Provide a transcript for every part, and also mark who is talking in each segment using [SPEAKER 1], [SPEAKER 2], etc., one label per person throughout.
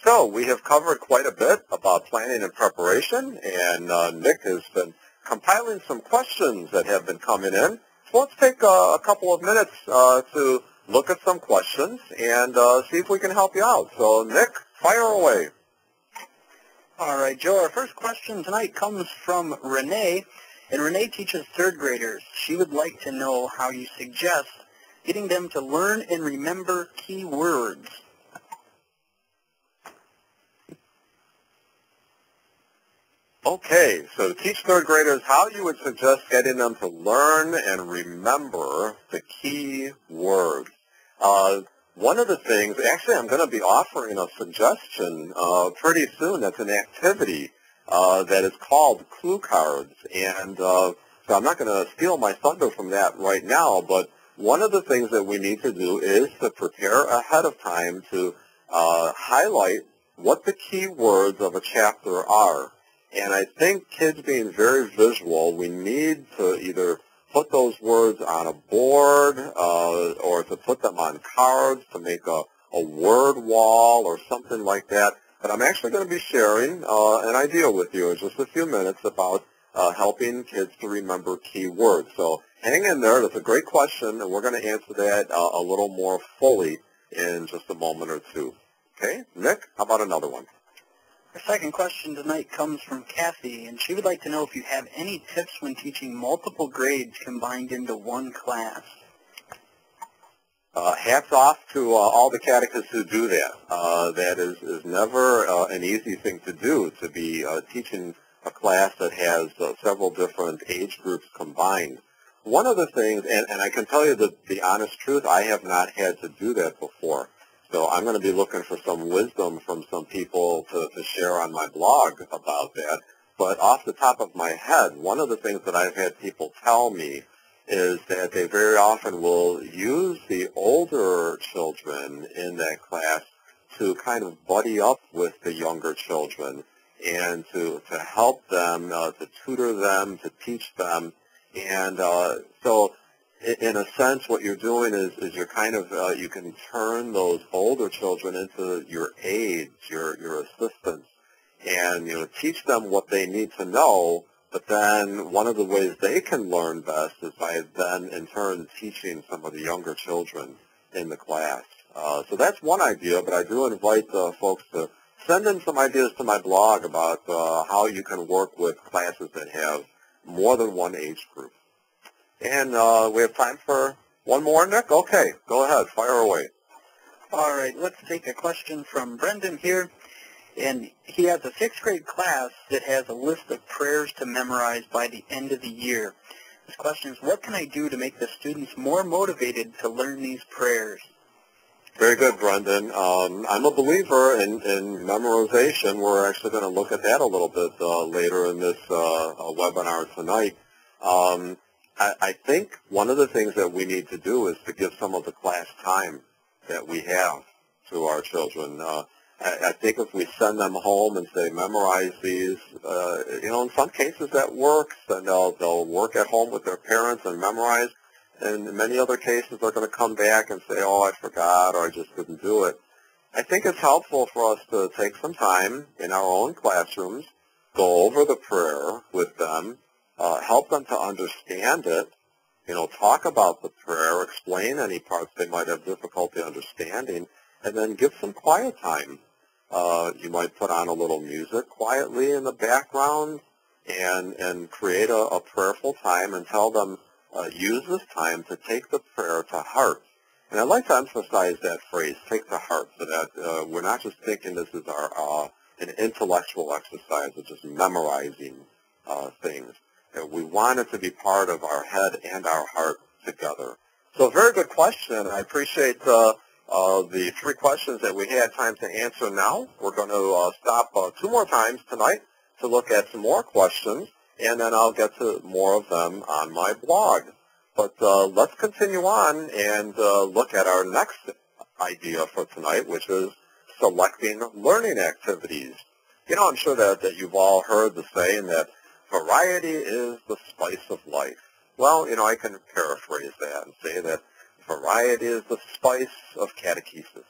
[SPEAKER 1] So we have covered quite a bit about planning and preparation, and Nick has been compiling some questions that have been coming in. So let's take a couple of minutes to look at some questions and see if we can help you out. So Nick, fire away.
[SPEAKER 2] All right, Joe, our first question tonight comes from Renee, and Renee teaches third graders. She would like to know how you suggest getting them to learn and remember key words.
[SPEAKER 1] Okay, so to teach third graders, how you would suggest getting them to learn and remember the key words. One of the things, actually I'm going to be offering a suggestion pretty soon. That's an activity that is called clue cards. And so I'm not going to steal my thunder from that right now, but one of the things that we need to do is to prepare ahead of time to highlight what the key words of a chapter are. And I think kids being very visual, we need to either put those words on a board or to put them on cards to make a word wall or something like that. But I'm actually going to be sharing an idea with you in just a few minutes about helping kids to remember key words. So hang in there. That's a great question, and we're going to answer that a little more fully in just a moment or two. Okay, Nick, how about another one?
[SPEAKER 2] Our second question tonight comes from Kathy, and she would like to know if you have any tips when teaching multiple grades combined into one class.
[SPEAKER 1] Hats off to all the catechists who do that. That is never an easy thing to do, to be teaching a class that has several different age groups combined. One of the things, and I can tell you the honest truth, I have not had to do that before. So I'm going to be looking for some wisdom from some people to share on my blog about that. But off the top of my head, one of the things that I've had people tell me is that they very often will use the older children in that class to kind of buddy up with the younger children and to help them, to tutor them, to teach them. And so in a sense, what you're doing is you're kind of, you can turn those older children into your aides, your assistants, and, teach them what they need to know, but then one of the ways they can learn best is by then, in turn, teaching some of the younger children in the class. So that's one idea, but I do invite folks to send in some ideas to my blog about how you can work with classes that have more than one age group. And we have time for one more, Nick? Okay, go ahead. Fire away.
[SPEAKER 2] All right, let's take a question from Brendan here. And he has a 6th grade class that has a list of prayers to memorize by the end of the year. His question is, what can I do to make the students more motivated to learn these prayers?
[SPEAKER 1] Very good, Brendan. I'm a believer in memorization. We're actually going to look at that a little bit later in this webinar tonight. I think one of the things that we need to do is to give some of the class time that we have to our children. I think if we send them home and say, memorize these, in some cases that works, and they'll work at home with their parents and memorize. And in many other cases, they're going to come back and say, oh, I forgot, or I just didn't do it. I think it's helpful for us to take some time in our own classrooms, go over the prayer with them, help them to understand it, talk about the prayer, explain any parts they might have difficulty understanding, and then give some quiet time. You might put on a little music quietly in the background and create a prayerful time and tell them, use this time to take the prayer to heart. And I'd like to emphasize that phrase, take to heart, so that we're not just thinking this is an intellectual exercise of just memorizing things. We want it to be part of our head and our heart together. So a very good question. I appreciate the 3 questions that we had time to answer now. We're going to stop 2 more times tonight to look at some more questions, and then I'll get to more of them on my blog. But let's continue on and look at our next idea for tonight, which is selecting learning activities. I'm sure that you've all heard the saying that variety is the spice of life. Well, I can paraphrase that and say that variety is the spice of catechesis.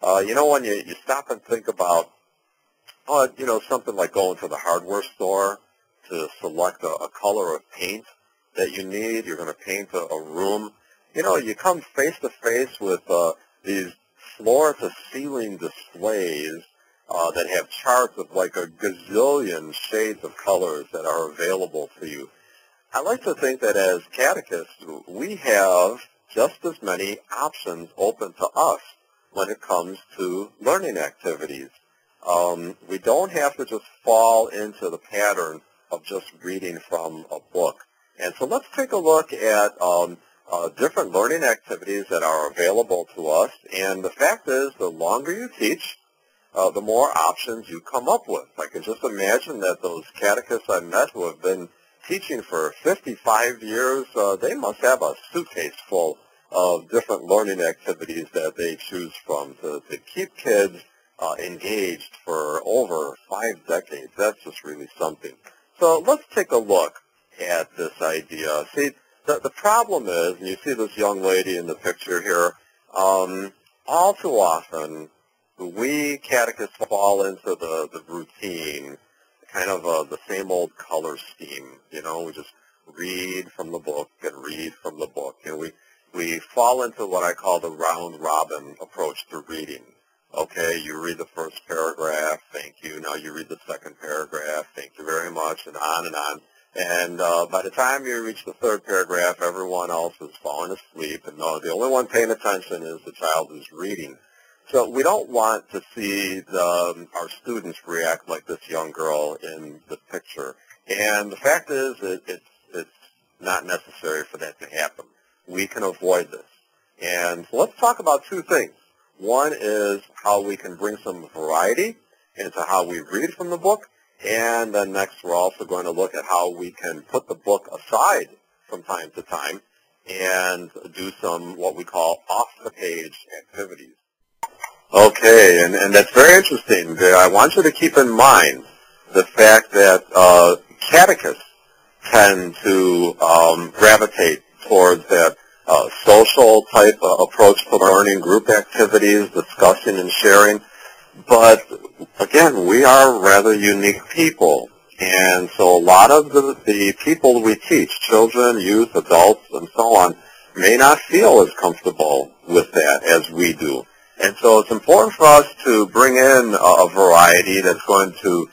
[SPEAKER 1] When you stop and think about, something like going to the hardware store to select a color of paint that you need, you're going to paint a room. You come face to face with these floor-to-ceiling displays that have charts of like a gazillion shades of colors that are available to you. I like to think that as catechists, we have just as many options open to us when it comes to learning activities. We don't have to just fall into the pattern of just reading from a book. And so let's take a look at different learning activities that are available to us. And the fact is, the longer you teach, the more options you come up with. I can just imagine that those catechists I met who have been teaching for 55 years, they must have a suitcase full of different learning activities that they choose from to keep kids engaged for over 5 decades. That's just really something. So let's take a look at this idea. See, the problem is, and you see this young lady in the picture here, all too often we catechists fall into the routine, kind of the same old color scheme. We just read from the book and read from the book. We fall into what I call the round-robin approach to reading. Okay, you read the first paragraph, thank you. Now you read the second paragraph, thank you very much, and on and on. And by the time you reach the third paragraph, everyone else is falling asleep, and the only one paying attention is the child who's reading. So we don't want to see our students react like this young girl in the picture. And the fact is, it's not necessary for that to happen. We can avoid this. And so let's talk about 2 things. One is how we can bring some variety into how we read from the book. And then next, we're also going to look at how we can put the book aside from time to time and do some what we call off-the-page activities. Okay, and that's very interesting. I want you to keep in mind the fact that catechists tend to gravitate towards that social type approach to learning, group activities, discussing and sharing. But again, we are rather unique people. And so a lot of the people we teach, children, youth, adults, and so on, may not feel as comfortable with that as we do. And so it's important for us to bring in a variety that's going to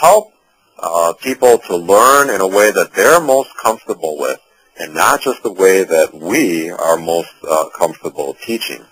[SPEAKER 1] help people to learn in a way that they're most comfortable with, and not just the way that we are most comfortable teaching.